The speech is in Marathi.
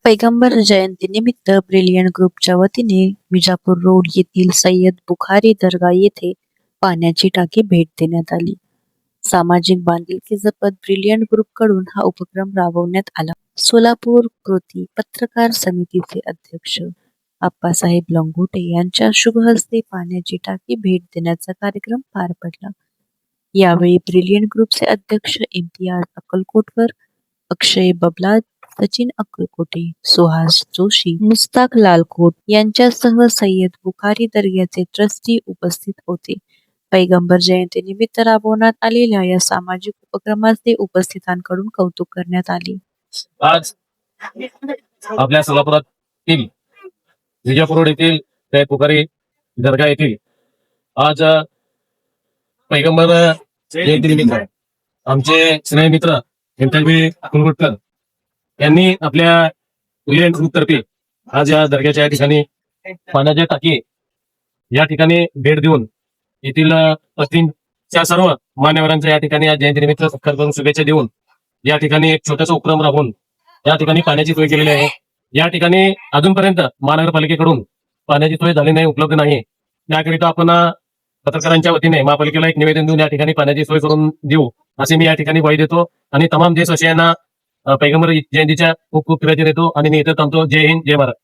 पैगंबर जयंतीनिमित्त ब्रिलियंट ग्रुपच्या वतीने विजापूर रोड येथील सय्यद बुखारी दर्गा येथे पाण्याची टाकी भेट देण्यात आली. सामाजिक बांधिलकी जपत ब्रिलियंट ग्रुपकडून हा उपक्रम राबवण्यात आला. सोलापूर कृती पत्रकार समितीचे अध्यक्ष आप्पासाहेब लंगोटे यांच्या शुभ हस्ते पाण्याची टाकी भेट देण्याचा कार्यक्रम पार पडला. यावेळी ब्रिलियंट ग्रुपचे अध्यक्ष इम्तियाज अक्कलकोटकर, अक्षय बबलाद, सचिन अक्कलकोटे, सुहास जोशी, मुस्ताक लालकोट यांच्यासह सय्यद बुखारी दर्ग्याचे ट्रस्टी उपस्थित होते. पैगंबर जयंतीनिमित्त राबवण्यात आलेल्या या सामाजिक उपक्रमाचे उपस्थितांकडून कौतुक करण्यात आले. आज आपल्या सोलापुरातील विजापूर रोड येथील सय्यद बुखारी दर्गा येथील आज पैगंबर जयंतीनिमित्त आमचे स्नेह मित्र इम्तियाज अक्कलकोटकर यांनी आपल्या ब्रिलियंट ग्रुप तर्फे आज या दर्ग्याच्या या ठिकाणी पाण्याच्या टाकी या ठिकाणी भेट देऊन येथील वस्तींच्या सर्व मान्यवरांच्या या ठिकाणी आज जयंतीनिमित्त सत्कार करून शुभेच्छा देऊन या ठिकाणी एक छोटासा उपक्रम राबवून या ठिकाणी पाण्याची सोय केलेली आहे. या ठिकाणी अजूनपर्यंत महानगरपालिकेकडून पाण्याची सोय झाली नाही, उपलब्ध नाही. याकरिता आपण पत्रकारांच्या वतीने महापालिकेला एक निवेदन देऊन या ठिकाणी पाण्याची सोय करून देऊ असे मी या ठिकाणी ग्वाही देतो आणि तमाम देशवासियांना पैगंबर जयंतीच्या खूप खूप शुभेच्छा देतो आणि मी इथं थांबतो. जय हिंद, जय भारत.